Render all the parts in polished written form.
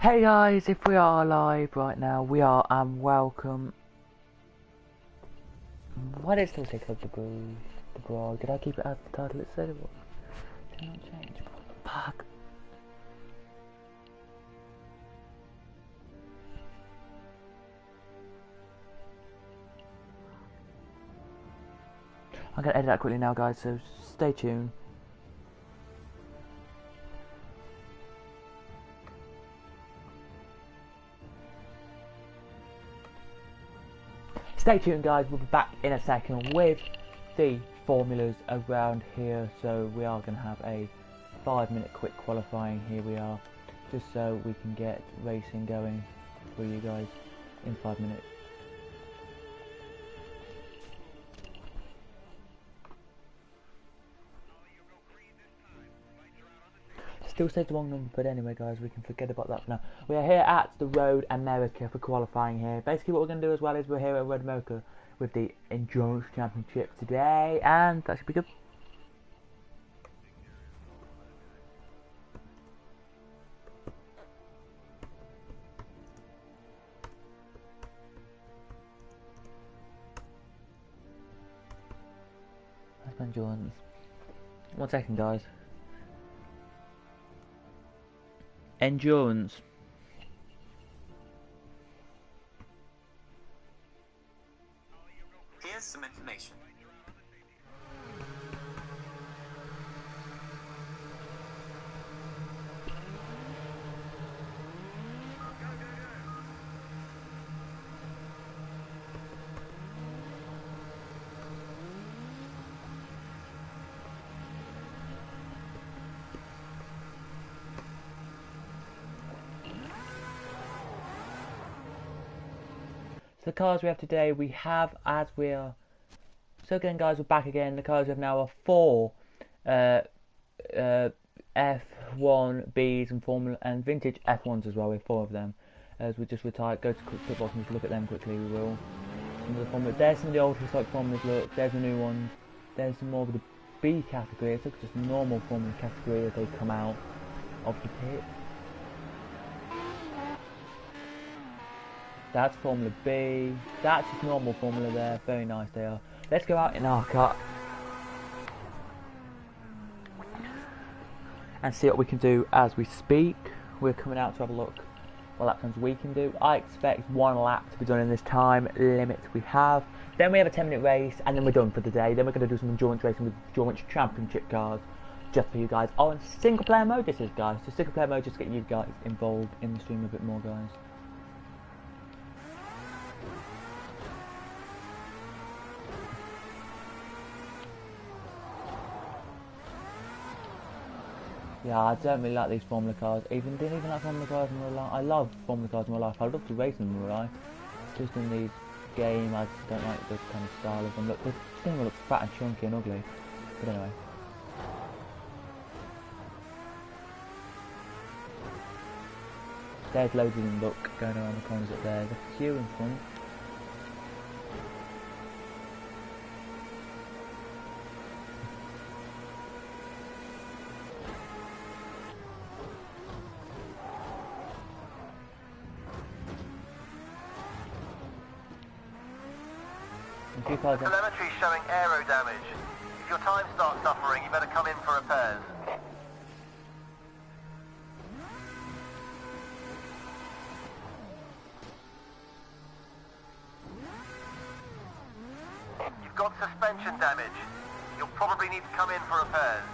Hey guys, if we are live right now, we are, and welcome. Why did it still say Club the Braga? Did I keep it as the title it said it was? Did not change. Fuck. I'm gonna edit that quickly now, guys, so stay tuned. Stay tuned, guys, we'll be back in a second with the formulas around here. So we are going to have a 5-minute quick qualifying. Here we are, just so we can get racing going for you guys in 5 minutes. Still says the wrong number, but anyway guys, we can forget about that for now. We are here at the Road America for qualifying here. Basically what we're going to do as well is we're here at Road America with the Endurance Championship today, and that should be good. That's Endurance. 1 second guys. Endurance. Here's some information. So the cars we have today, we have, as we are, so again guys, we're back again. The cars we have now are 4 F1Bs and Formula and vintage F1s as well. We have 4 of them. As we just retired, go to quick box and just look at them quickly. We will. Some of the Formula, there's some of the old historic formulas. Look, there's the new ones. There's some more of the B category. It's just normal Formula category as they come out of the pit. That's Formula B. That's just normal Formula there. Very nice they are. Let's go out in our car and see what we can do as we speak. We're coming out to have a look what lap times we can do. I expect 1 lap to be done in this time limit we have. Then we have a 10-minute race, and then we're done for the day. Then we're going to do some endurance racing with Endurance Championship cars just for you guys on single player mode. This is, guys, so single player mode, just get you guys involved in the stream a bit more, guys. Yeah, I don't really like these Formula cars. Didn't even like Formula cars in real life. I love Formula cars in real life. I'd love to race them in real life. Just in these games, I just don't like the kind of style of them. Look, this thing looks fat and chunky and ugly. But anyway. There's loads of them, look, going around the corners up there. There's a few in front. Telemetry showing aero damage. If your time starts suffering, you better come in for repairs. You've got suspension damage. You'll probably need to come in for repairs.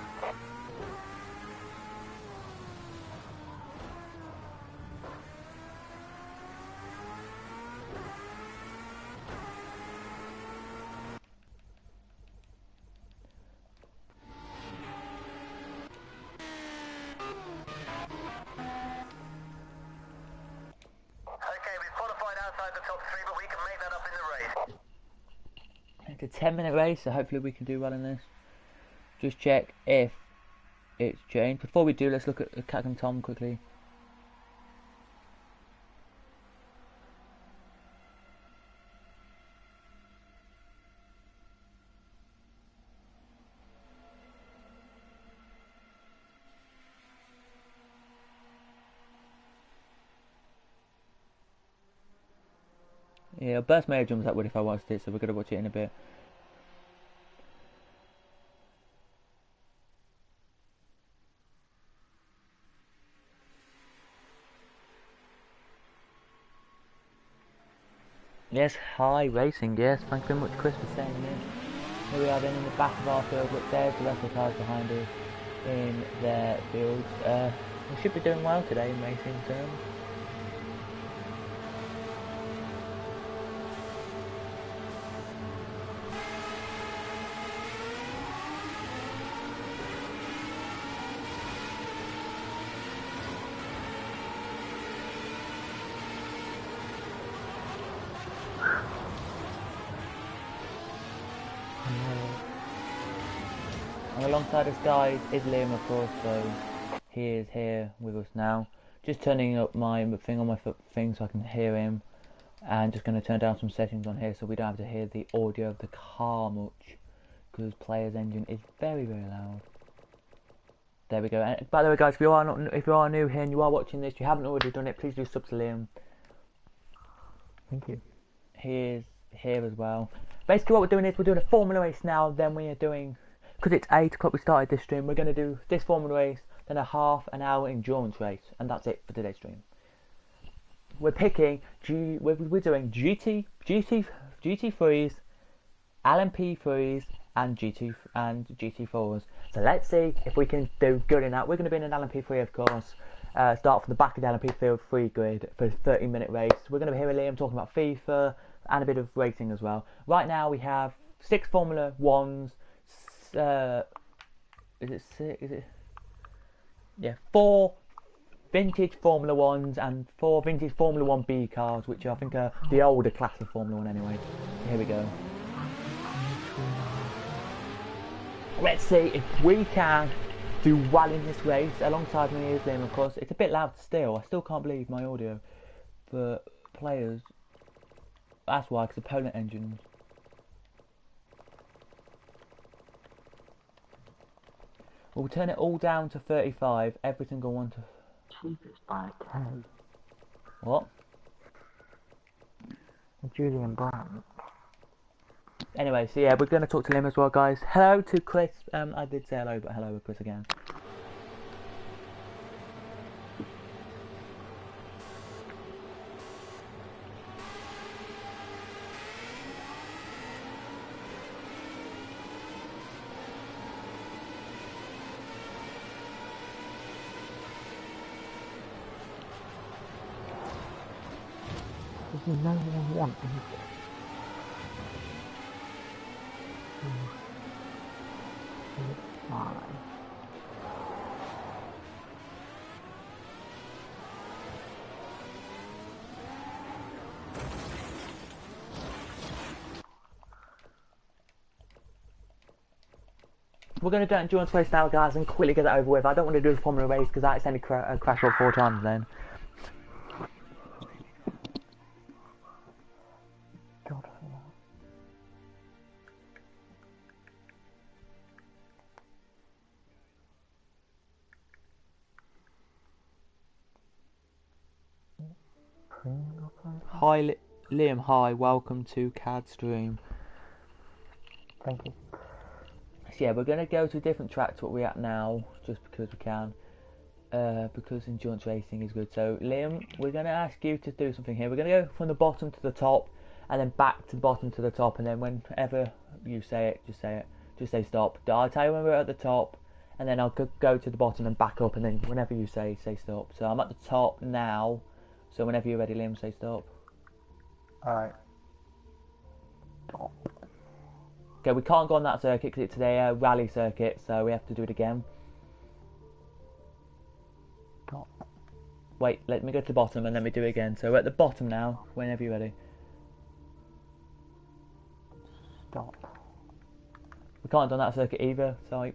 It's a 10-minute race, so hopefully we can do well in this. Just check if it's changed. Before we do, let's look at Cat and Tom quickly. Yeah, Burst Mayor jumps that would if I watched it, so we're going to watch it in a bit. Yes, hi racing, yes, thank you very much Chris for saying this. Here we are then in the back of our field, look there's the rest of the cars behind us in their fields. We should be doing well today in racing terms. And alongside us guys is Liam of course, so he is here with us now. Just turning up my thing on my thing so I can hear him, and just going to turn down some settings on here so we don't have to hear the audio of the car much, because player's engine is very loud. There we go. And by the way guys, if you are new here and you are watching this, you haven't already done it, please do sub to Liam. Thank you. He is here as well. Basically what we're doing is we're doing a Formula race now, then we are doing, because it's 8 o'clock we started this stream, we're going to do this Formula race, then a half an hour endurance race, and that's it for today's stream. We're picking, we're doing GT3s, LMP3s, and GT4s. So let's see if we can do good in that. We're going to be in an LMP3 of course. Start from the back of the LMP field 3 grid for a 30-minute race. We're going to be hearing Liam talking about FIFA and a bit of racing as well. Right now we have 6 Formula 1s, is it 6? Is it? Yeah, 4 vintage Formula 1s and 4 vintage Formula 1B cars, which I think are the older class of Formula 1 anyway. Here we go. Let's see if we can do well in this race. Alongside me is Liam, of course. It's a bit loud still. I still can't believe my audio for players. That's why, because opponent engines. We'll turn it all down to 35. Every single one to. Cheapest by a K. What? Julian Brown. Anyway, so yeah, we're going to talk to Liam as well, guys. Hello to Chris. I did say hello, but hello to Chris again. There's no one want anything. We're going to do an endurance race now, guys, and quickly get that over with. I don't want to do a Formula race because I accidentally crashed all 4 times then. Hi Liam, hi, welcome to CAD stream. Thank you. So yeah, we're going to go to a different track to what we're at now, just because we can, because endurance racing is good. So Liam, we're going to ask you to do something here. We're going to go from the bottom to the top, and then back to the bottom to the top, and then whenever you say it, just say stop. I'll tell you when we're at the top, and then I'll go to the bottom and back up, and then whenever you say stop. So I'm at the top now, so whenever you're ready Liam, say stop. Alright. Okay, we can't go on that circuit because it's a rally circuit, so we have to do it again. Stop. Wait, let me go to the bottom and then we do it again. So we're at the bottom now, whenever you're ready. Stop. We can't do on that circuit either, so...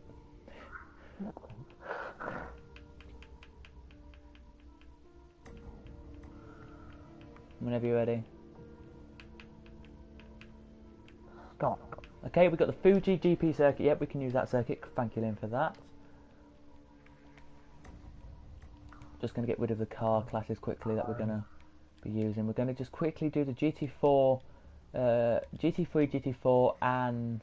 Whenever you're ready. Stop. Okay, we've got the Fuji GP circuit. Yep, we can use that circuit. Thank you, Lynn, for that. Just going to get rid of the car classes quickly that we're going to be using. We're going to just quickly do the GT4, GT3, GT4 and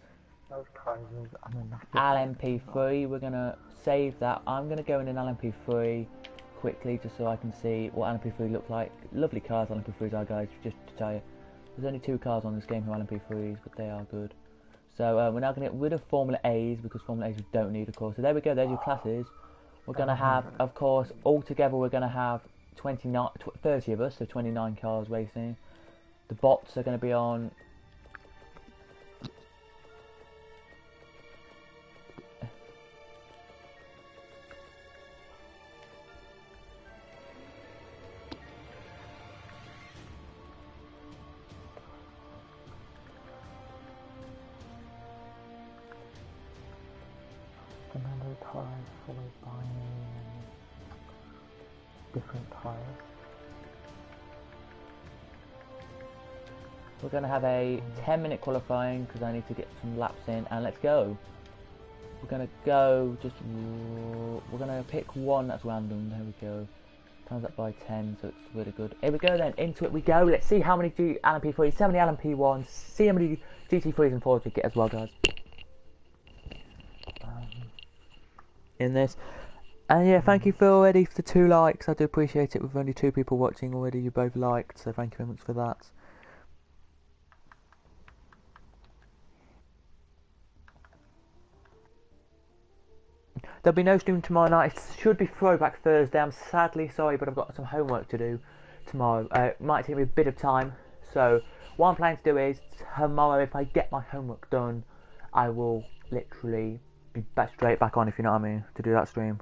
Those prizes, I mean, LMP3. We're going to save that. I'm going to go in an LMP3 quickly just so I can see what LMP3 look like. Lovely cars LMP3s are, guys, just to tell you. There's only 2 cars on this game who are LMP3s, but they are good. So we're now going to get rid of Formula A's because Formula A's we don't need, of course. So there we go, there's your classes. We're going to have, of course, altogether we're going to have 30 of us, so 29 cars racing. The bots are going to be on... Another tires followed by different tires. We're going to have a 10-minute qualifying because I need to get some laps in, and let's go. We're going to go, we're going to pick one that's random. There we go. Times that by 10, so it's really good. Here we go then, into it we go. Let's see how many LMP3s, how many LMP1s, see how many GT3s and 4s we get as well, guys. In this. And yeah, thank you for already for the 2 likes. I do appreciate it. With only 2 people watching already, you both liked, so thank you very much for that. There'll be no stream tomorrow night. It should be Throwback Thursday. I'm sadly sorry, but I've got some homework to do tomorrow. It might take me a bit of time. So what I'm planning to do is tomorrow, if I get my homework done, I will literally be straight back on, if you know what I mean, to do that stream.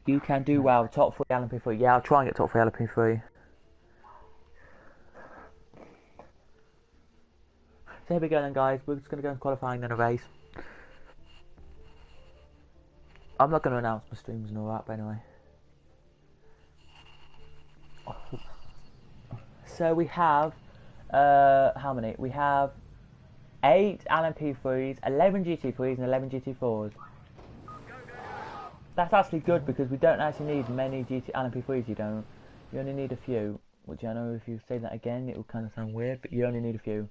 You can do well. Top 3 LMP3. Yeah, I'll try and get top 3 LMP3. So here we go then, guys. We're just going to go and qualifying then a race. I'm not going to announce my streams and all that, but anyway. So we have, how many? We have 8 LMP3s, 11 GT3s and 11 GT4s. That's actually good because we don't actually need many LMP3s, you don't. You only need a few, which I know if you say that again it will kind of sound weird, but you only need a few.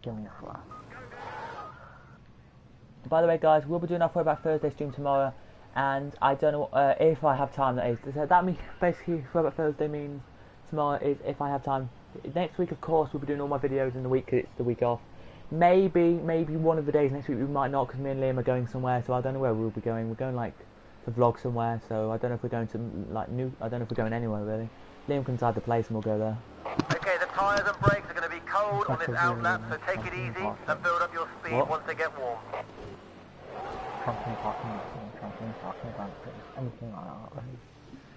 Give me a flash. By the way, guys, we'll be doing our Throwback Thursday stream tomorrow, and I don't know if I have time, that is. So that means basically Throwback Thursday means tomorrow is if I have time. Next week, of course, we'll be doing all my videos in the week 'cause it's the week off. Maybe one of the days next week we might not, because me and Liam are going somewhere, so I don't know where we'll be going. We're going like to vlog somewhere, so I don't know if we're going to like I don't know if we're going anywhere really. Liam can decide the place and we'll go there. Okay, the tyres and brakes are going to be cold on this outlap, so take it easy and build up your speed once they get warm. Company parking, anything like that. Right?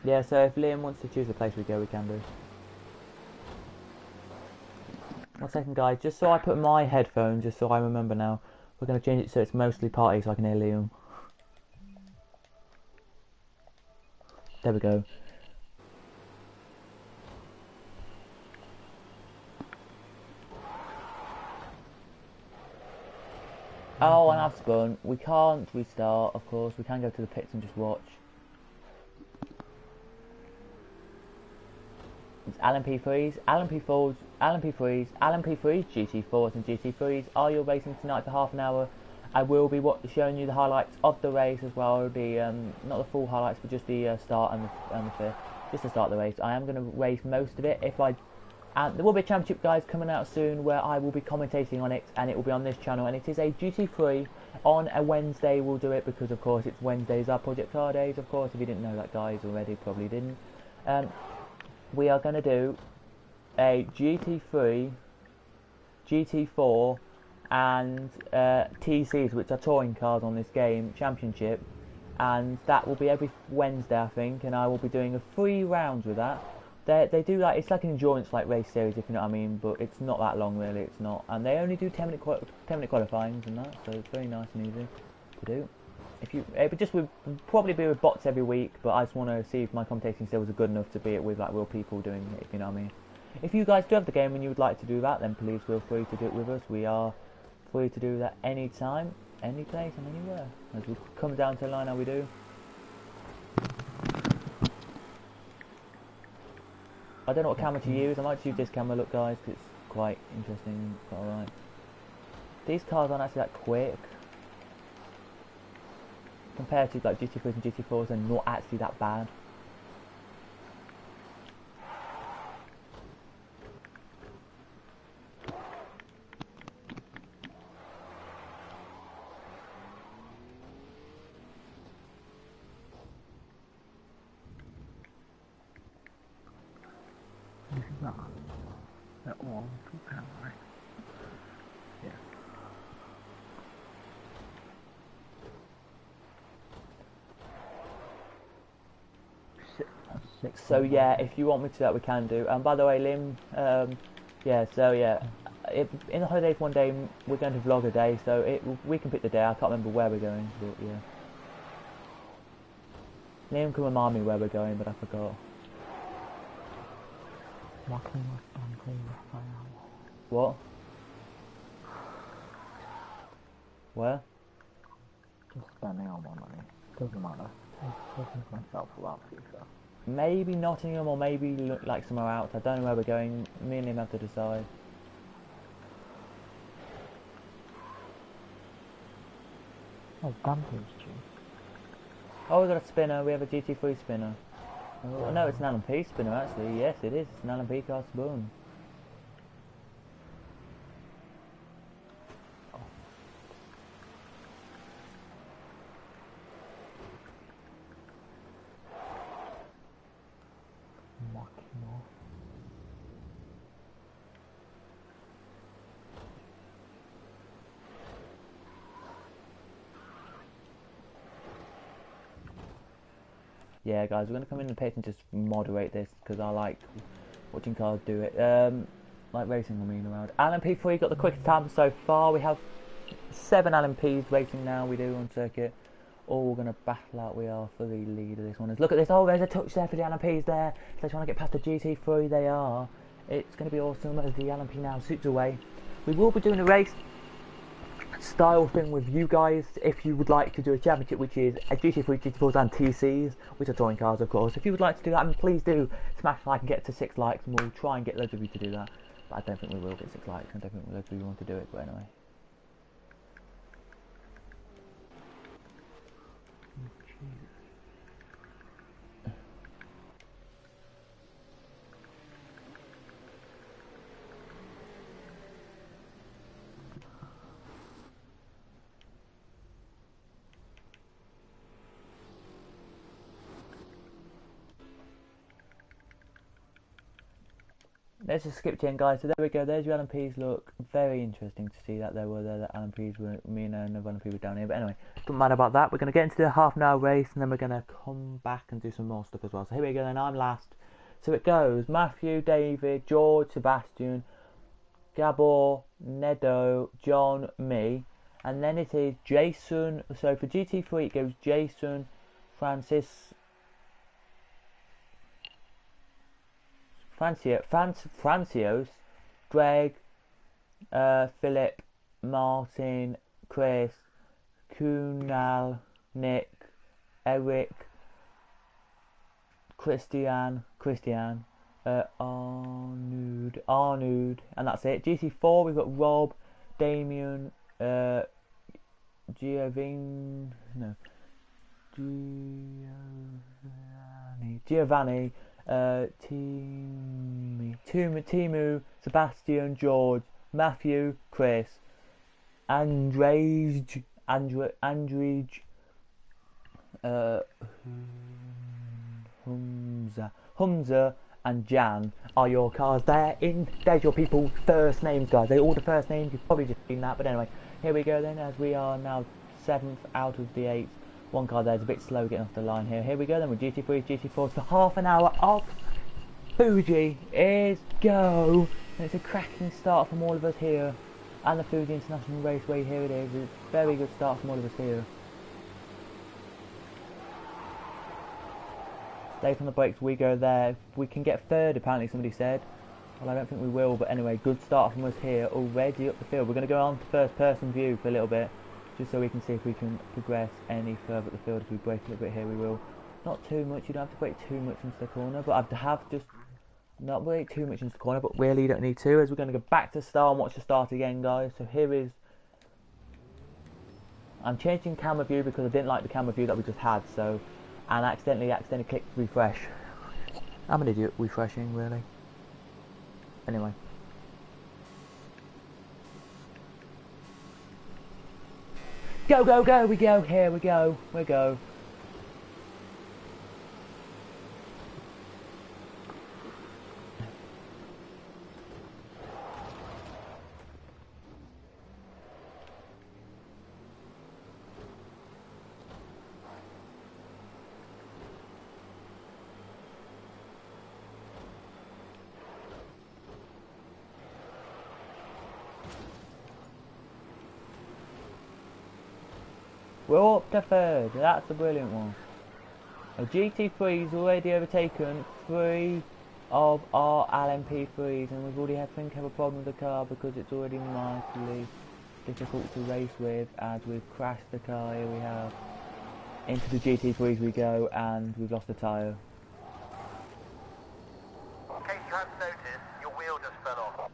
Yeah, so if Liam wants to choose the place we go, we can do. 1 second, guys, just so I put my headphones, just so I remember now. We're going to change it so it's mostly party so I can hear Liam. There we go. Oh, and I've spun. We can't restart, of course. We can go to the pits and just watch. It's LMP3s, LMP4s, LMP3s, LMP3s, GT4s and GT3s. Are you racing tonight for half an hour? I will be showing you the highlights of the race as well. It'll be not the full highlights, but just the start and the fifth. Just to start the race. I am going to race most of it. And there will be a championship, guys, coming out soon where I will be commentating on it, and it will be on this channel. And it is a GT3 on a Wednesday. We'll do it because, of course, it's Wednesdays are Project Car days. Of course, if you didn't know that, guys, already, probably didn't. We are going to do a GT3, GT4, and TCs, which are touring cars on this game, championship. And that will be every Wednesday, I think, and I will be doing 3 rounds with that. They do like, it's like an endurance like race series, if you know what I mean, but it's not that long really, it's not. And they only do 10-minute qualifying and that, so it's very nice and easy to do. would probably be with bots every week, but I just want to see if my commentating skills are good enough to be it with like real people doing it, if you know what I mean. If you guys do have the game and you would like to do that, then please feel free to do it with us. We are free to do that anytime, any place and anywhere. As we come down to the line how we do. I don't know what camera to use. I might just use this camera, look guys, because it's quite interesting, quite alright. These cars aren't actually that quick. Compared to like GT3s and GT4s, they're not actually that bad. That wall, right? Yeah. So yeah, if you want me to do that, we can do. And by the way, Lim, yeah, so yeah, in the holidays one day we're going to vlog a day, so we can pick the day. I can't remember where we're going, but yeah. Liam can remind me where we're going, but I forgot. What? Where? Just spending all my money. Doesn't matter. I'm talking to myself about FIFA. Maybe Nottingham or maybe like somewhere else. I don't know where we're going. Me and him have to decide. Oh, Dante's cheap. Oh, we've got a spinner. We have a GT3 spinner. Oh, no, it's an LMP spinner actually. Yes, it is. It's an LMP car spoon. Yeah, guys, we're going to come in the pit and just moderate this because I like watching cars do it. Like racing, I mean, around. LMP3 got the quickest time so far. We have 7 LMPs racing now. We do on circuit. All going to battle out. We are for the lead of this one. Look at this. Oh, there's a touch there for the LMPs there. They're trying to get past the GT3. They are. It's going to be awesome as the LMP now suits away. We will be doing a race style thing with you guys if you would like to do a championship, which is a GT3, GT4s and TCs, which are touring cars of course. If you would like to do that, I mean, please do smash like and get to 6 likes and we'll try and get loads of you to do that, but I don't think we will get 6 likes. I don't think loads of you want to do it, but anyway. Let's just skip to the end, guys. So there we go. There's your LMPs. Look, very interesting to see that there were the LMPs were me and another LMP were down here. But anyway, doesn't matter about that. We're going to get into the half-an-hour race, and then we're going to come back and do some more stuff as well. So here we go. Then I'm last. So it goes: Matthew, David, George, Sebastian, Gabor, Nedo, John, me, and then it is Jason. So for GT3, it goes Jason, Francios, Greg, Philip, Martin, Chris, Kunal, Nick, Eric, Christian, Arnoud, and that's it. GT4, we've got Rob, Damien, Giovanni, Timu, Sebastian, George, Matthew, Chris, Andrej, Humza, and Jan are your cars. There's your people's first names, guys. They're all the first names. You've probably just seen that, but anyway, here we go then. As we are now 7th out of the 8. One car there's a bit slow getting off the line here. Here we go then with GT3s, GT4s for half an hour of Fuji is go. And it's a cracking start from all of us here. And the Fuji International Raceway, here it is. It's a very good start from all of us here. Late on the brakes, we go there. If we can get third, apparently somebody said. Well, I don't think we will, but anyway, good start from us here, already up the field. We're going to go on to first person view for a little bit, just so we can see if we can progress any further up the field. If we break a little bit here, we will. Not too much, you don't have to break too much into the corner, but I have just not break too much into the corner, but really you don't need to, as we're going to go back to start and watch the start again, guys. So here is, I'm changing camera view because I didn't like the camera view that we just had, so, and I accidentally clicked refresh. I'm an idiot refreshing, really. Anyway. Go, go, go, we go, here we go, we go. We're up to third, that's a brilliant one. A GT3's already overtaken 3 of our LMP3s, and we've already have a problem with the car because it's already mightily difficult to race with, as we've crashed the car. Here we have, into the GT3s we go, and we've lost the tyre. In case you haven't noticed, your wheel just fell off.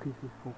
This is 4.7.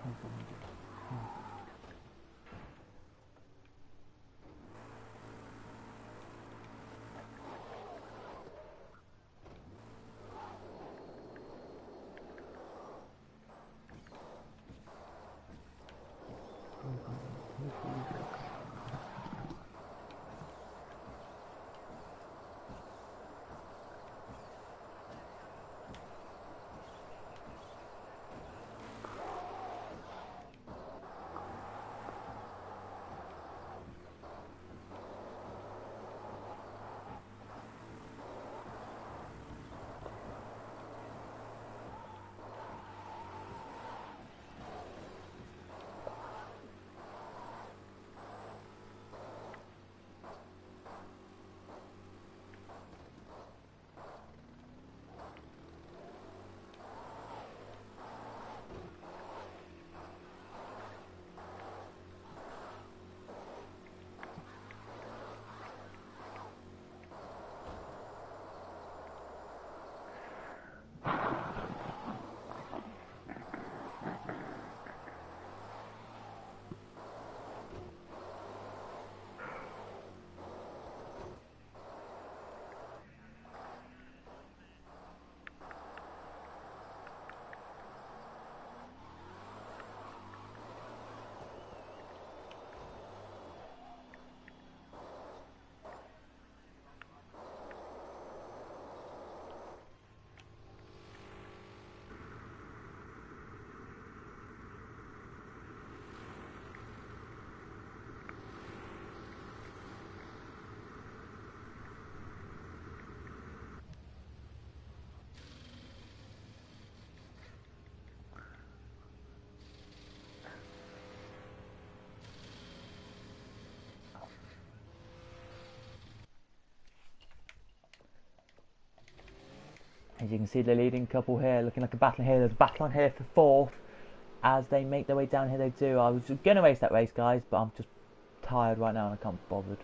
As you can see, the leading couple here, looking like a battle here. There's a battle on here for fourth as they make their way down here. They do. I was going to race that race, guys, but I'm just tired right now and I can't be bothered.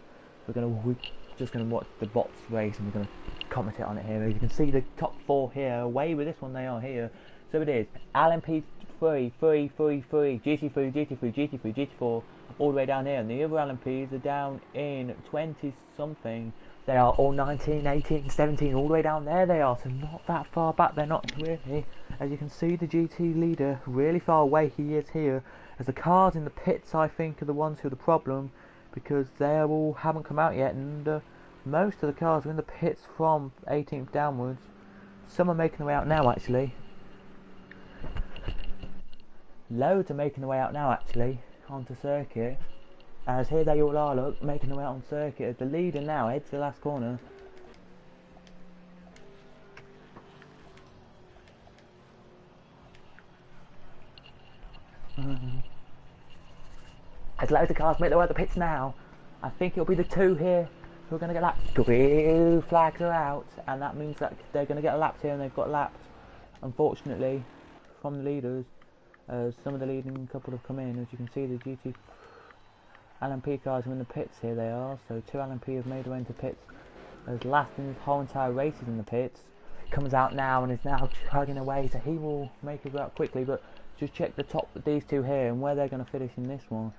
We're just going to watch the bots race and we're going to commentate on it here. As you can see, the top 4 here, away with this one, they are here. So it is LMP3, GT3, GT4, all the way down here. And the other LMPs are down in 20 something. They are all 19, 18, 17, all the way down there they are, so not that far back, they're not really. As you can see, the GT leader, really far away he is here, as the cars in the pits, I think, are the ones who are the problem, because they all haven't come out yet, and most of the cars are in the pits from 18th downwards. Some are making their way out now, actually. Loads are making their way out now, actually, onto circuit. As here they all are, look, making their way out on circuit. As the leader now heads to the last corner. As loads of cars make their way out the pits now. I think it'll be the two here who are going to get lapped. Blue flags are out, and that means that they're going to get lapped here, and they've got lapped, unfortunately, from the leaders. Some of the leading couple have come in. As you can see, the GT LMP cars are in the pits. Here they are. So two LMP have made their way into pits. As last in his whole entire race is in the pits. Comes out now and is now chugging away. So he will make his way out quickly. But just check the top of these two here and where they're going to finish in this one.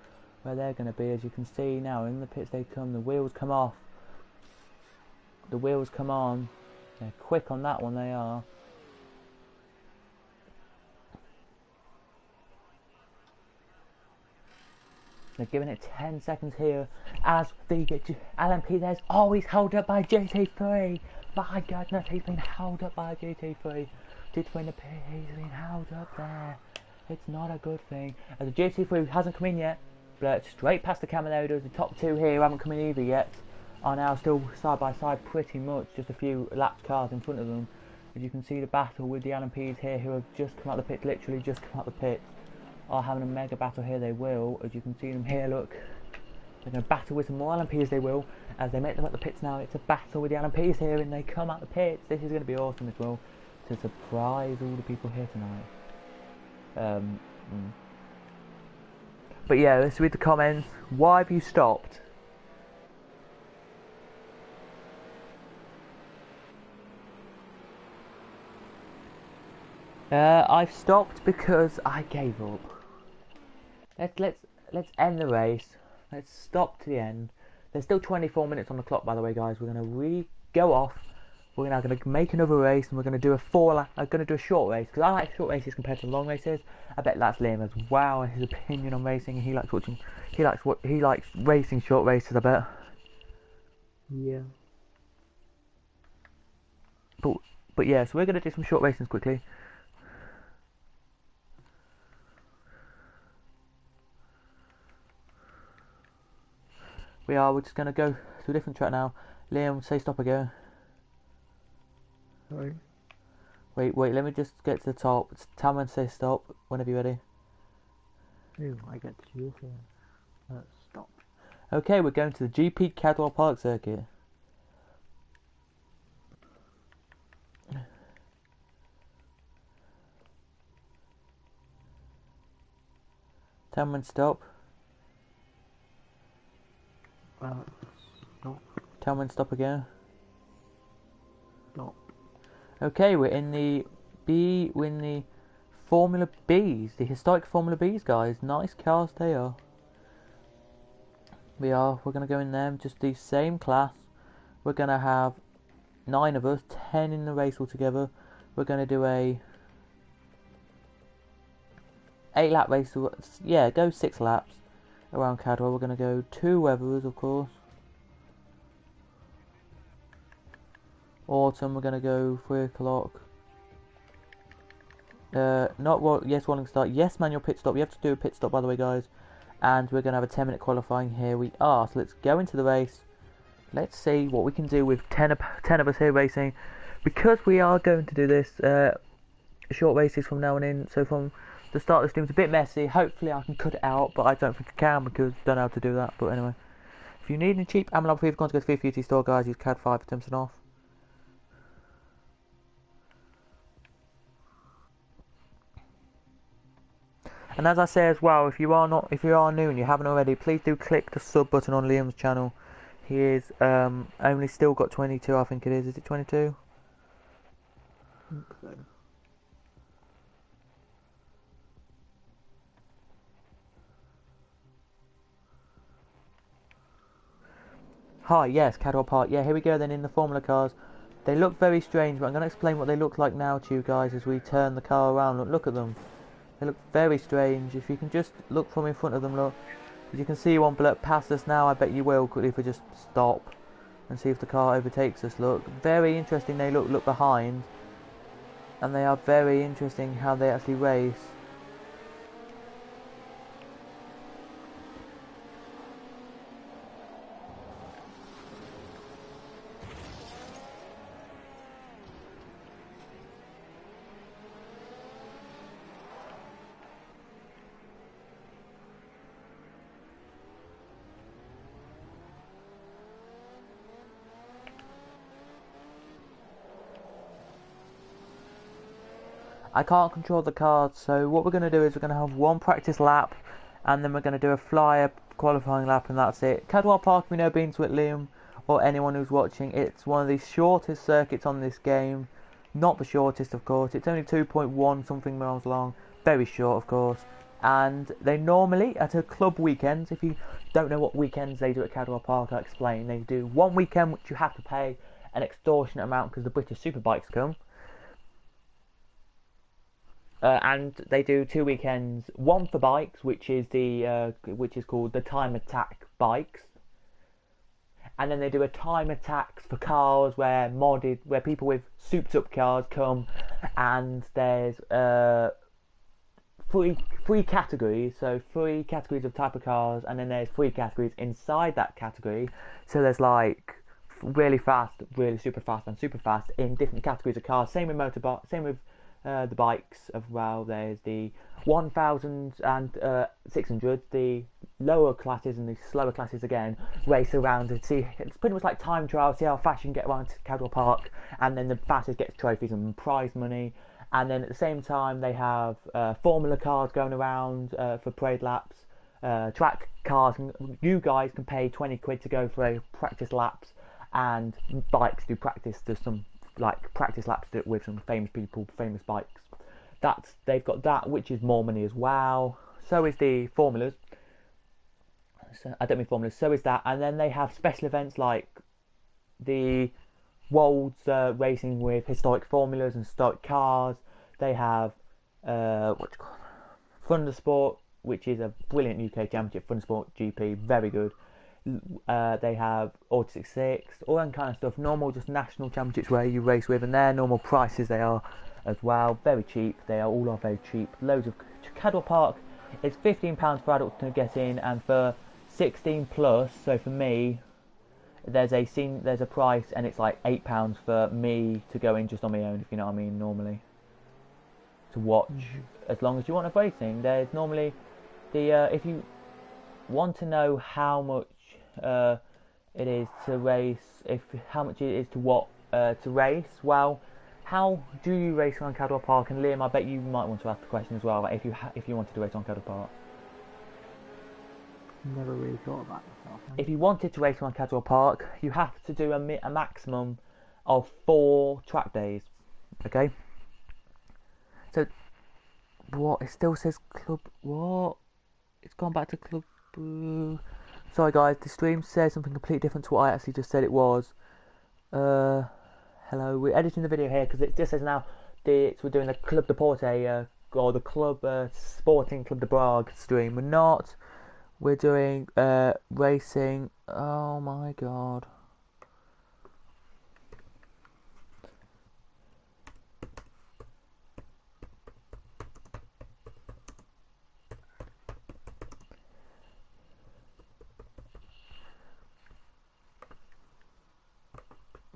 Where they're going to be. As you can see now, in the pits they come. The wheels come off. The wheels come on. They're quick on that one. They are. They're giving it 10 seconds here as the LMP there's always held up by GT3. My goodness, he's been held up by GT3. GT3 he's been held up there. It's not a good thing. As the GT3 hasn't come in yet, but straight past the camera there, the top two here haven't come in either yet. Are now still side by side pretty much, just a few lapped cars in front of them. As you can see the battle with the LMPs here who have just come out the pits, literally just come out the pits. Are having a mega battle here, they will, as you can see them here, look. They're going to battle with some more LMPs, they will, as they make them at the pits now. It's a battle with the LMPs here, and they come out the pits. This is going to be awesome as well, to surprise all the people here tonight. But yeah, let's read the comments. Why have you stopped? I've stopped because I gave up. Let's end the race. Let's stop to the end. There's still 24 minutes on the clock, by the way, guys. We're gonna go off. We're now gonna make another race, and we're gonna do a short race because I like short races compared to long races. I bet that's Liam as well. His opinion on racing. He likes watching. He likes racing short races. I bet. Yeah. But yeah, so we're gonna do some short races quickly. We're just going to go to a different track now. Liam, say stop again. Sorry. Wait, let me just get to the top. Tell me to say stop whenever you're ready. Ooh, I get to you here. Stop. Okay, we're going to the GP Cadwell Park circuit. Tell me when to stop. Stop. Tell me when to stop again. Stop. Okay, we're in the Formula Bs, the historic Formula Bs, guys. Nice cars they are. We're going to go in them, just the same class. We're going to have 9 of us, 10 in the race altogether. We're going to do a 8-lap race. Yeah, go 6 laps around Cadwell. We're going to go 2 weathers, of course. Autumn, we're going to go 3 o'clock. Yes, rolling start. Yes, manual pit stop. You have to do a pit stop, by the way, guys. And we're going to have a 10-minute qualifying. Here we are. So let's go into the race. Let's see what we can do with 10 of us here racing. Because we are going to do this short races from now on in. So from the start of the stream, it's a bit messy. Hopefully I can cut it out, but I don't think I can because I don't know how to do that. But anyway, if you need any cheap ammo free, go to the FiFA store, guys. Use CAD5 for 10% off. And as I say as well, if you are new and you haven't already, please do click the sub button on Liam's channel. He is only still got 22, I think it is. Is it 22? I think so. Hi, yes, Cadwell Park. Yeah, here we go then in the Formula cars. They look very strange, but I'm going to explain what they look like now to you guys as we turn the car around. Look at them. They look very strange. If you can just look from in front of them, look. As you can see one bloke past us now, I bet you will quickly if we just stop and see if the car overtakes us. Look, very interesting they look behind. And they are very interesting how they actually race. I can't control the cars, so what we're going to do is we're going to have one practice lap, and then we're going to do a flyer qualifying lap, and that's it. Cadwell Park, we know, been to it, Liam, or anyone who's watching, it's one of the shortest circuits on this game. Not the shortest, of course. It's only 2.1 something miles long. Very short, of course. And they normally, at a club weekends, if you don't know what weekends they do at Cadwell Park, I'll explain. They do one weekend which you have to pay an extortionate amount because the British Superbikes come. And they do 2 weekends, one for bikes, which is called the Time Attack bikes, and then they do a Time Attacks for cars where people with souped up cars come, and there's three categories, so 3 categories of type of cars, and then there's 3 categories inside that category. So there's like really fast, really super fast, and super fast in different categories of cars. Same with motorbike, same with the bikes as well. There's the 1000 and 600, the lower classes and the slower classes again, race around and see. It's pretty much like time trial, see how fast you can get around to Cadwell Park, and then the fastest gets trophies and prize money. And then at the same time they have formula cars going around for parade laps, track cars. You guys can pay 20 quid to go for a practice laps, and bikes do practice. There's some like practice laps with some famous people, famous bikes. They've got that, which is more money as well. So is the formulas. I don't mean formulas. So is that, and then they have special events like the World's racing with historic formulas and historic cars. They have Thundersport, which is a brilliant UK championship. Thundersport GP, very good. They have Auto 66, all that kind of stuff. Normal, just national championships where you race with, and their normal prices they are as well. Very cheap. They are all very cheap. Loads of Cadwell Park is £15 for adults to get in, and for 16 plus. So for me, there's a price, and it's like £8 for me to go in just on my own, if you know what I mean. Normally, to watch, as long as you want a racing. There's normally if you want to know how much it is to race, how much it is to race. Well, how do you race on Cadwell Park? And Liam, I bet you might want to ask the question as well, like if you wanted to race on Cadwell Park. Never really thought about myself. If you wanted to race on Cadwell Park, you have to do a maximum of 4 track days. Okay. So what? It still says club. What? It's gone back to club. Sorry guys, the stream says something completely different to what I actually just said it was. Hello, we're editing the video here because it just says now we're doing the Club de Porte or the Club Sporting Club de Braga stream. We're not. We're doing racing. Oh my god.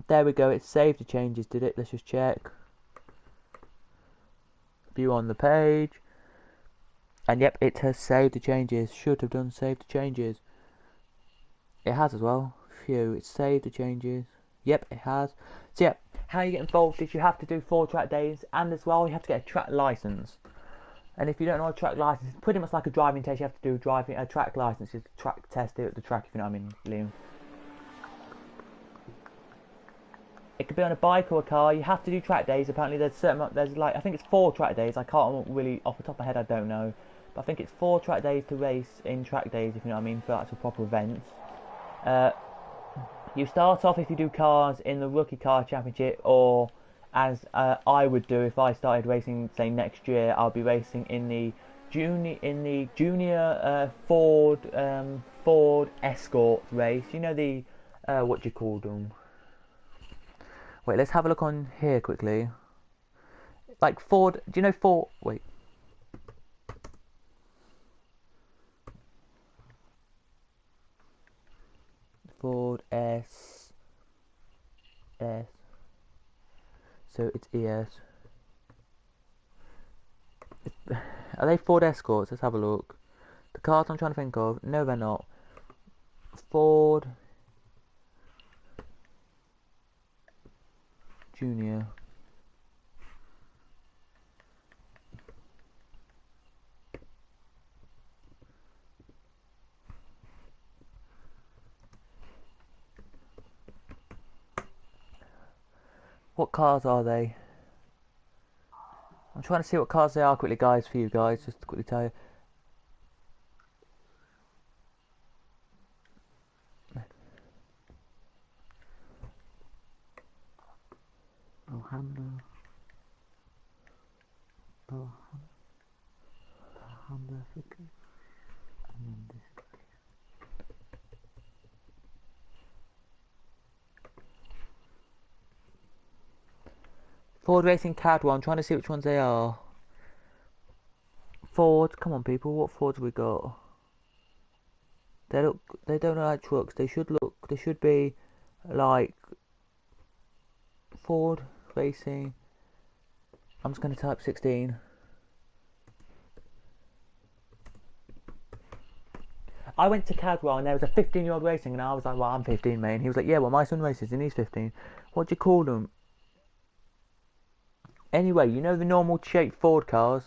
There we go, it saved the changes, did it? Let's just check. View on the page. And yep, it has saved the changes. Should have done save the changes. It has as well. Phew, it saved the changes. Yep, it has. So yep, how you get involved is you have to do 4 track days, and as well you have to get a track license. And if you don't know a track license, it's pretty much like a driving test. You have to do a track license, is track test at the track, if you know what I mean, Liam. It could be on a bike or a car. You have to do track days. Apparently, there's like, I think it's 4 track days. I can't really off the top of my head. I don't know, but I think it's 4 track days to race in track days, if you know what I mean, for actual proper events. You start off, if you do cars, in the Rookie Car Championship, or as I would do if I started racing, say next year, I'll be racing in the junior Ford Escort race. You know the what do you call them? Wait, let's have a look on here quickly. Like Ford, do you know Ford? Wait. Ford S. So it's ES. Are they Ford Escorts? Let's have a look. The cars I'm trying to think of. No, they're not. Ford Junior. What cars are they? I'm trying to see what cars they are quickly, guys, for you guys, just to quickly tell you. Honda. Honda Fit. And then this. Ford Racing Cadwell. I'm trying to see which ones they are. Ford, come on, people. What Fords have we got? They don't look like trucks. They should be like Ford Racing. I'm just going to type 16. I went to Cadwell and there was a 15-year-old racing, and I was like, well, I'm 15, mate. And he was like, yeah, well, my son races and he's 15. What do you call them? Anyway, you know the normal shaped Ford cars?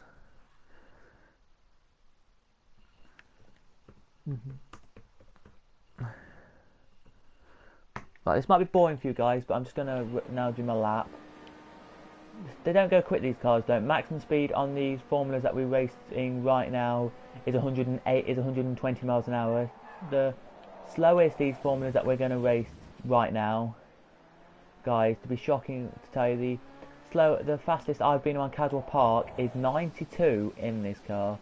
Right, this might be boring for you guys, but I'm just going to now do my lap. They don't go quick, these cars don't. Maximum speed on these formulas that we're racing right now is 120 miles an hour. The slowest these formulas that we're going to race right now, guys, to be shocking to tell you, the fastest I've been around Cadwell Park is 92 in this car.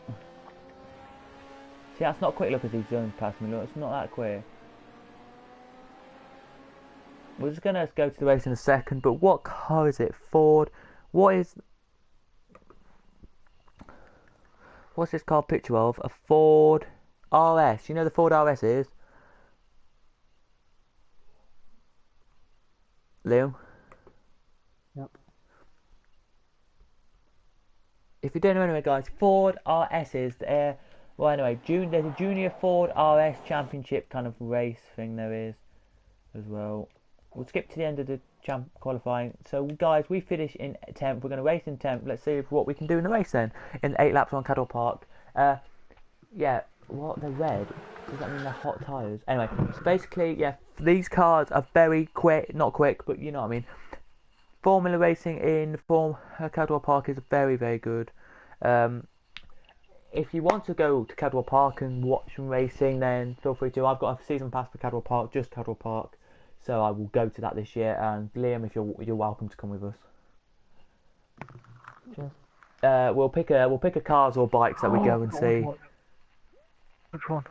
See, that's not quick. Look as he's zones past me. Look, it's not that quick. We're just going to go to the race in a second, but what car is it? Ford. What's this car picture of? A Ford RS. You know the Ford RS is? Liam? Yep. If you don't know anyway, guys, Ford RS is well, anyway, there's a Junior Ford RS Championship kind of race thing there is as well. We'll skip to the end of the qualifying. So, guys, we finish in 10th. We're going to race in 10th. Let's see what we can do in the race then. In 8 laps on Cadwell Park. Yeah, what? They're red. Does that mean they're hot tyres? Anyway, so basically, yeah, these cars are very quick. Not quick, but you know what I mean. Formula racing in Cadwell Park is very, very good. If you want to go to Cadwell Park and watch some racing, then feel free to. I've got a season pass for Cadwell Park, just Cadwell Park. So I will go to that this year, and Liam, if you're welcome to come with us. Sure. We'll pick a cars or bikes that we go and see. Which one?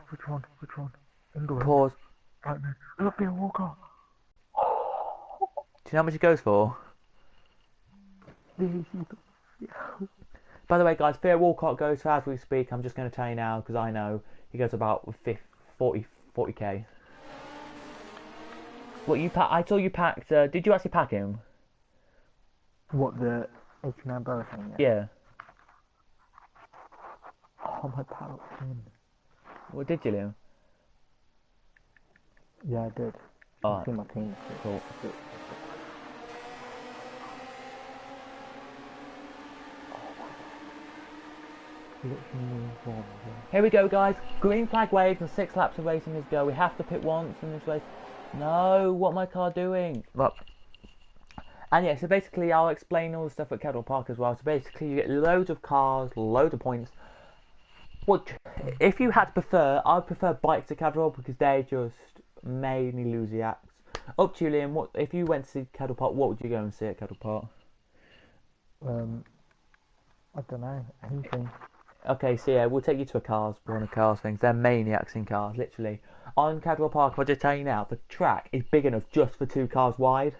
England. Pause. Right then. Look, Bill Walker. Do you know how much it goes for? By the way, guys, Theo Walcott goes for, as we speak. I'm just going to tell you now because I know he goes about 40k. What you I saw you packed. Did you actually pack him? What, the 89 Burger thing? Yeah. Oh, my paddock in. What did you, Liam? Yeah, I did. Alright. See my team. Cool. Here we go, guys. Green flag waves and 6 laps of racing is go. We have to pit once in this race. No, what my car doing? Look. And yeah, so basically I'll explain all the stuff at Cadwell Park as well. So basically you get loads of cars, loads of points. What if you had to prefer? I prefer bikes to Cadwell because they just made me lose the axe. Up to you, Liam. What if you went to see Cadwell Park? What would you go and see at Cadwell Park? I don't know, anything. Okay, so yeah, we'll take you to one of Cars things. They're maniacs in cars, literally. On Cadwell Park, I'll just tell you now, the track is big enough just for 2 cars wide.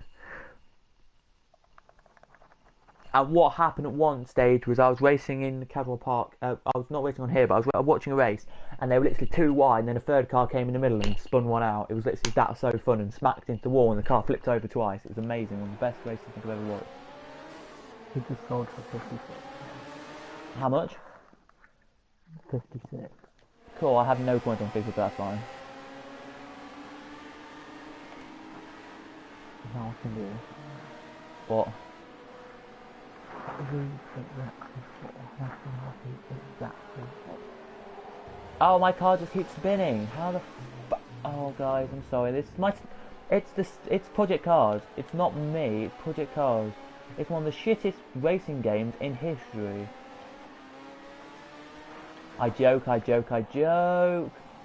And what happened at one stage was I was racing in Cadwell Park. I was not racing on here, but I was watching a race, and they were literally 2 wide, and then a third car came in the middle and spun one out. It was literally that so fun, and smacked into the wall, and the car flipped over twice. It was amazing, one of the best races I think I've ever watched. He just sold for 56. How much? 56. Cool, I have no point on FIFA, but that's fine. Now I can do. What? Oh, my car just keeps spinning. How the oh, guys, I'm sorry. This is my. It's Project Cars. It's not me. It's Project Cars. It's one of the shittest racing games in history. I joke. I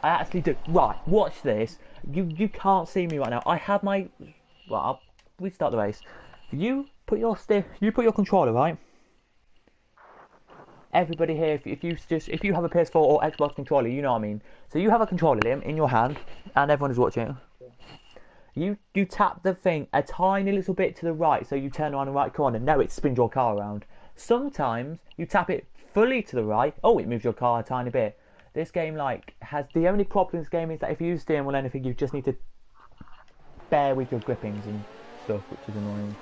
actually do. Right, watch this. You can't see me right now. I have my. Well, I'll restart the race. You put your controller, right? Everybody here, if you have a PS4 or Xbox controller, you know what I mean. So you have a controller, Liam, in your hand, and everyone is watching. You tap the thing a tiny little bit to the right, so you turn around the right corner. No, it spins your car around. Sometimes you tap it fully to the right. Oh, it moves your car a tiny bit. This game has the only problem in this game is that if you use steering wheel or anything, you just need to bear with your grippings and stuff, which is annoying.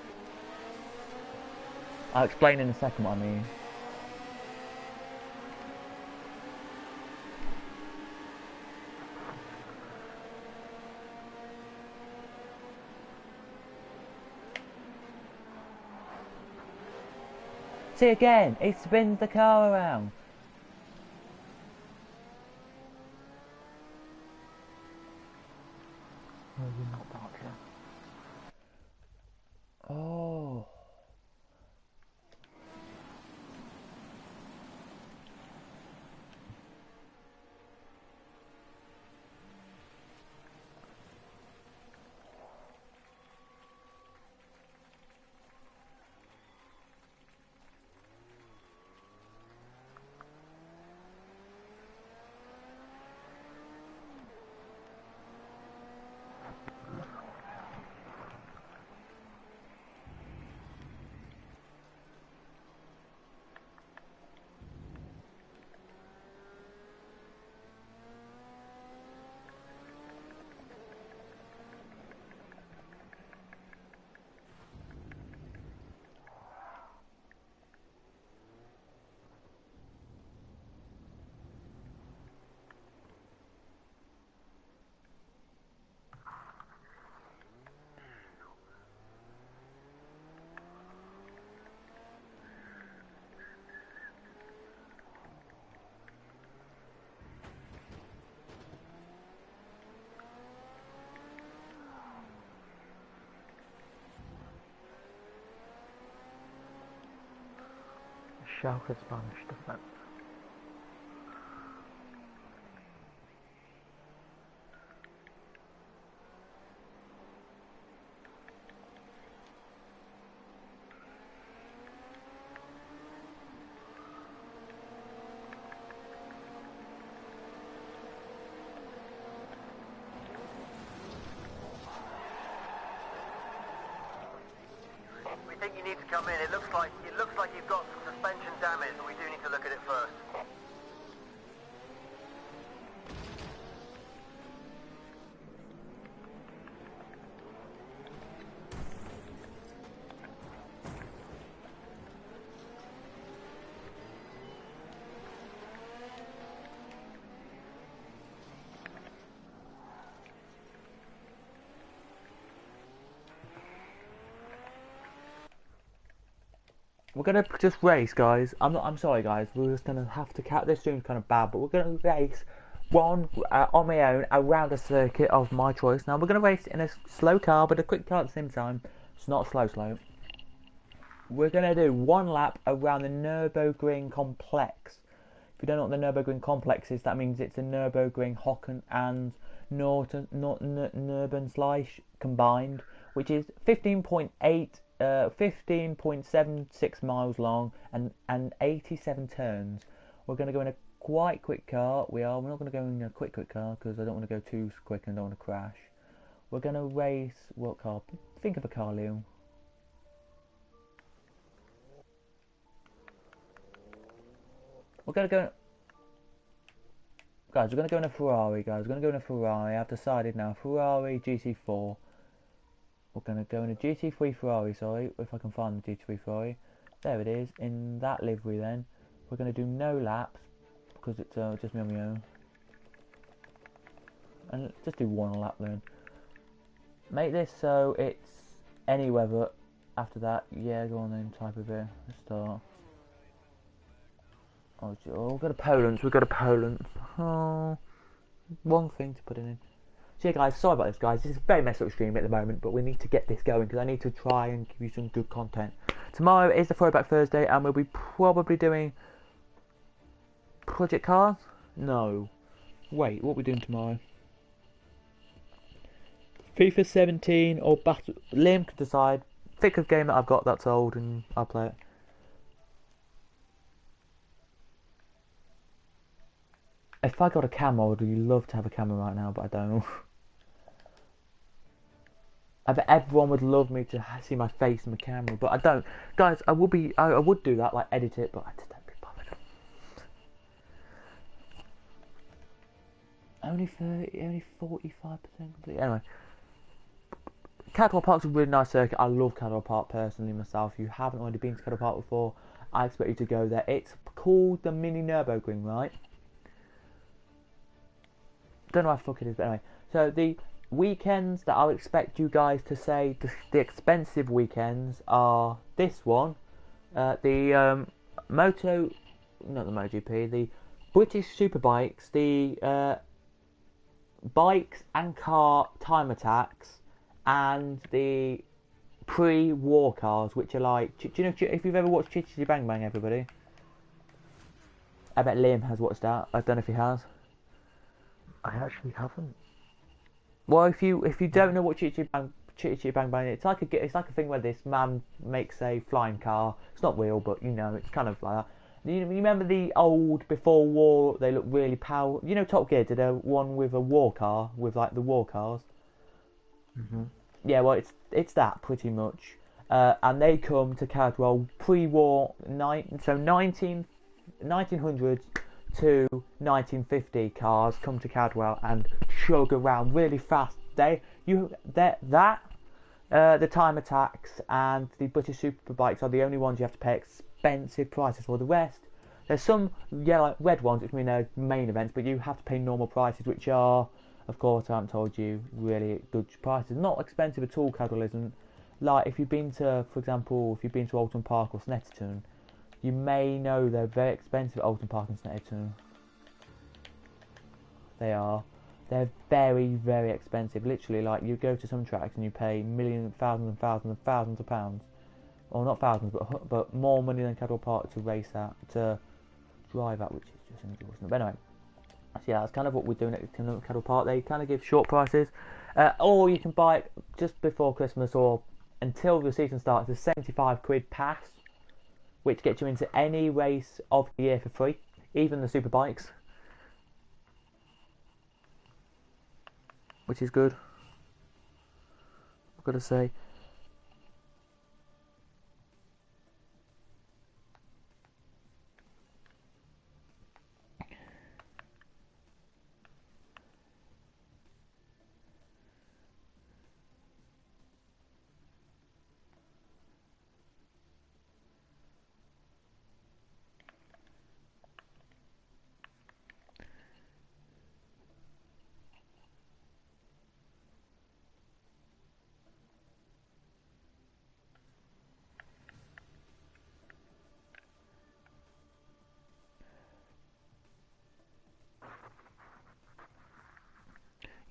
I'll explain in a second what I mean. See again, it spins the car around. No, you're not Barker. Oh. Schalke Spanish defense. We think you need to come in. It looks like you've got some suspension damage, but we do need to look at it first. We're gonna just race, guys. I'm sorry, guys. We're just gonna have to cut. This stream's kind of bad, but we're gonna race one on my own around a circuit of my choice. Now we're gonna race in a slow car, but a quick car at the same time. It's not slow. We're gonna do 1 lap around the Nürburgring complex. If you don't know what the Nürburgring complex is, that means it's a Nürburgring, Hocken and Nürburgring combined, which is 15.76 miles long and 87 turns. We're going to go in a quite quick car. We're not going to go in a quick car because I don't want to go too quick and I don't want to crash. We're going to race. What car? Think of a car, Leo. We're going to go. Guys, we're going to go in a Ferrari, guys. We're going to go in a Ferrari. I've decided now. Ferrari GT4. We're going to go in a GT3 Ferrari, sorry. If I can find the GT3 Ferrari. There it is. In that livery then. We're going to do no laps. Because it's just me on my own. And just do one lap then. Make this so it's any weather after that. Yeah, go on then. Type of it. Let's start. Oh, we've got a Poland. We've got a Poland. Oh, one thing to put in. So yeah, guys, sorry about this, guys. This is a very messed up stream at the moment, but we need to get this going because I need to try and give you some good content. Tomorrow is the Throwback Thursday, and we'll be probably doing Project Cars. No, wait, what are we doing tomorrow? FIFA 17 or Battle. Liam can decide. Pick a game that I've got that's old, and I'll play it. If I got a camera, I'd love to have a camera right now, but I don't. I bet everyone would love me to see my face in the camera, but I don't. Guys, I would do that, like edit it, but I just don't be bothered. Only 45% complete. Anyway, Cadwell Park's a really nice circuit. I love Cadwell Park personally myself. If you haven't already been to Cadwell Park before, I expect you to go there. It's called the Mini Nürburgring, right? Don't know how the fuck it is, but anyway. So the weekends that I'll expect you guys to say the expensive weekends are this one, not the MotoGP, the British Superbikes, the bikes and car time attacks, and the pre-war cars, which are like, do you know if you've ever watched Chitty Bang Bang, everybody? I bet Liam has watched that. I don't know if he has. I actually haven't. Well, if you don't know what Chitty Bang Bang, it's like a thing where this man makes a flying car. It's not real, but you know, it's kind of like that. You remember the old before war? They look really powerful. You know, Top Gear did a one with a war car with like the war cars. Mhm. Yeah, well, it's that pretty much. And they come to Cadwell pre-war 1900s to 1950 cars come to Cadwell and chug around really fast. The time attacks and the British Superbikes are the only ones you have to pay expensive prices for. The rest, there's some red ones which mean they're main events, but you have to pay normal prices, which are, of course, I haven't told you, really good prices. Not expensive at all. Cadwell isn't. Like if you've been to, for example, Alton Park or Snetterton, you may know they're very expensive at Alton Park and Snetterton. They are. They're very, very expensive. Literally, like you go to some tracks and you pay millions, thousands of pounds. Or not thousands, but more money than Cadwell Park to race at, to drive at, which is just unfortunate. But anyway, so yeah, that's kind of what we're doing at Cadwell Park. They kind of give short prices. Or you can buy it just before Christmas or until the season starts. A 75 quid pass, which gets you into any race of the year for free, even the Superbikes, which is good, I've got to say.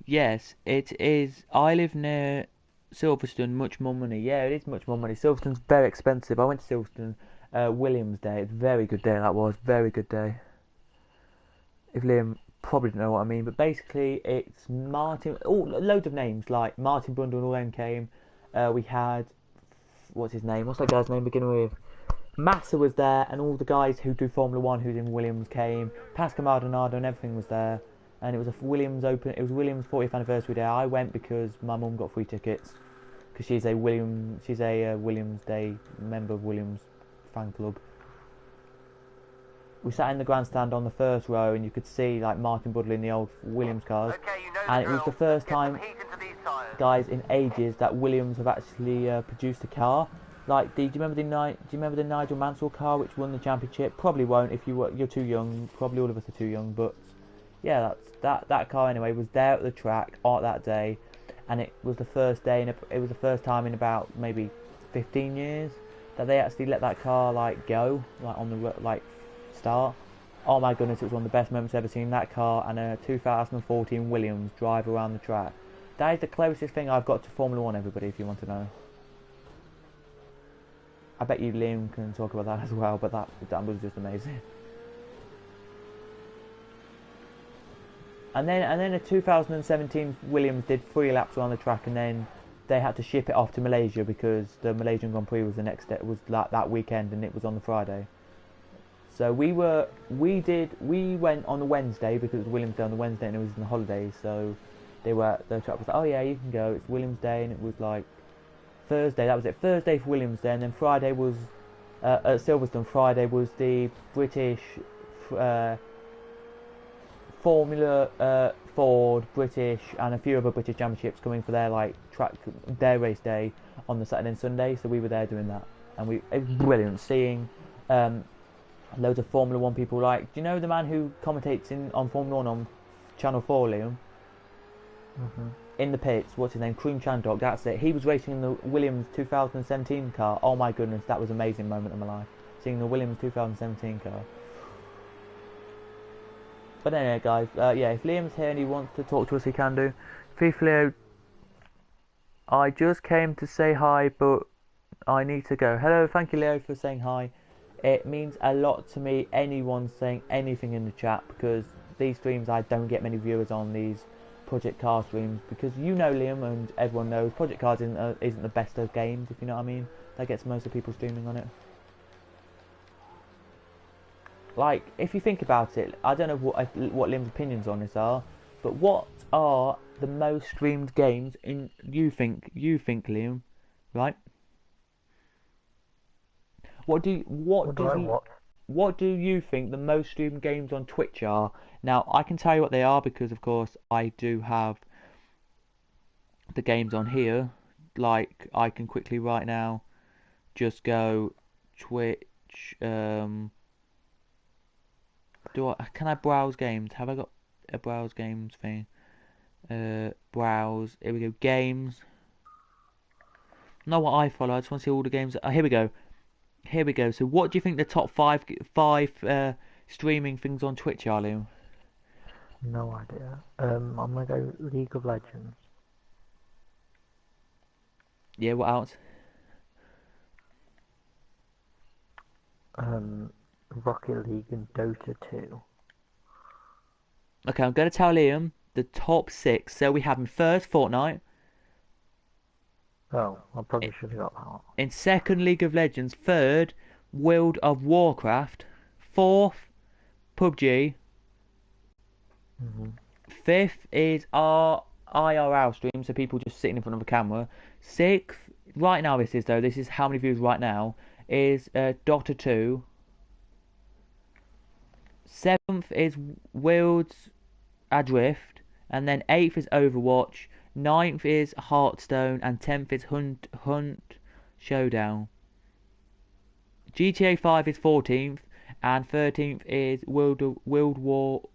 Yes, it is. I live near Silverstone, much more money. Yeah, it is much more money. Silverstone's very expensive. I went to Silverstone Williams Day. It's a very good day, that was. Very good day. if Liam probably don't know what I mean, but basically it's Martin. Oh, loads of names like Martin Brundle and all them came. We had what's his name? What's that guy's name beginning with? Massa was there, and all the guys who do Formula One, who's in Williams, came. Pascal Maldonado and everything was there, and it was a Williams Open. It was Williams' 40th anniversary day. I went because my mum got free tickets because she's a Williams Day member of Williams fan club. We sat in the grandstand on the first row, and you could see like Martin Brundle in the old Williams cars, and it was the first time, guys, in ages that Williams have actually produced a car. Like, do you remember the Nigel Mansell car which won the championship? Probably won't if you're too young. Probably all of us are too young, but yeah, that car anyway was there at the track on that day, and it was the first day, and it was the first time in about maybe 15 years that they actually let that car like go like on the like start. Oh my goodness, it was one of the best moments I've ever seen. That car and a 2014 Williams drive around the track. That is the closest thing I've got to Formula 1, everybody, if you want to know. I bet you Liam can talk about that as well, but that was just amazing. And then a 2017 Williams did 3 laps around the track, and then they had to ship it off to Malaysia because the Malaysian Grand Prix was the next day, was that weekend, and it was on the Friday. So we went on the Wednesday because it was Williams Day on the Wednesday, and it was in the holidays. So the track was like, oh yeah, you can go. It's Williams Day, and it was like Thursday. That was it. Thursday for Williams Day, and then Friday was at Silverstone. Friday was the British Formula Ford, British, and a few other British championships coming for their race day on the Saturday and Sunday. So we were there doing that, and it was brilliant seeing loads of Formula 1 people. Like, do you know the man who commentates on Formula 1 on Channel 4, Liam? Mm-hmm. In the pits, what's his name? Cream Chandok, that's it. He was racing in the Williams 2017 car. Oh my goodness, that was an amazing moment in my life. Seeing the Williams 2017 car. But anyway, guys, yeah, if Liam's here and he wants to talk to us, he can do. FIFA Leo, I just came to say hi, but I need to go. Hello, thank you, Leo, for saying hi. It means a lot to me, anyone saying anything in the chat, because these streams, I don't get many viewers on these Project Cars streams, because you know, Liam, and everyone knows, Project Cars isn't the best of games, if you know what I mean. That gets most of people streaming on it. Like, if you think about it, I don't know what Liam's opinions on this are, but what are the most streamed games in you think Liam, right? What do you think the most streamed games on Twitch are? Now, I can tell you what they are because, of course, I do have the games on here. Like, I can quickly right now just go Twitch. Can I browse games? Have I got a browse games thing? Browse. Here we go. Games. Not what I follow. I just want to see all the games. Oh, here we go. Here we go. So, what do you think the top five streaming things on Twitch are, Liam? No idea. I'm gonna go League of Legends. Yeah. What else? Rocket League and Dota 2. Okay, I'm going to tell Liam the top 6. So we have in first Fortnite. Oh, I probably should have got that one. In second, League of Legends. Third, World of Warcraft. Fourth, PUBG. Mm-hmm. Fifth is our IRL stream, so people just sitting in front of a camera. Sixth, right now this is how many views right now, is Dota 2. Seventh is Worlds Adrift, and then 8th is Overwatch, 9th is Hearthstone, and 10th is Hunt Showdown. GTA 5 is 14th, and 13th is World War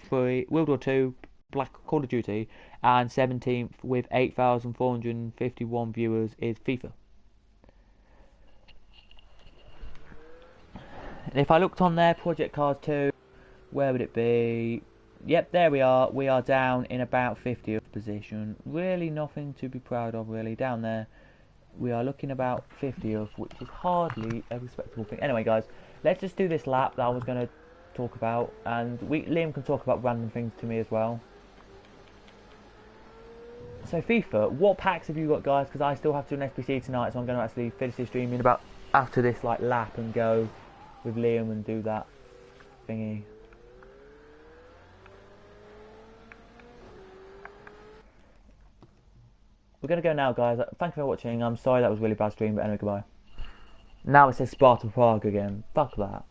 2, Black Call of Duty, and 17th with 8,451 viewers is FIFA. And if I looked on there, Project Cars 2, where would it be? Yep, there we are. We are down in about 50th position. Really nothing to be proud of, really. Down there, we are looking about 50th, which is hardly a respectable thing. Anyway, guys, let's just do this lap that I was going to talk about, and Liam can talk about random things to me as well. So FIFA, what packs have you got, guys? Because I still have to do an SBC tonight, so I'm going to actually finish this stream in about after this like lap and go with Liam and do that thingy. We're going to go now, guys. Thank you for watching. I'm sorry that was a really bad stream, but anyway, goodbye. Now it says Sparta Prague again. Fuck that.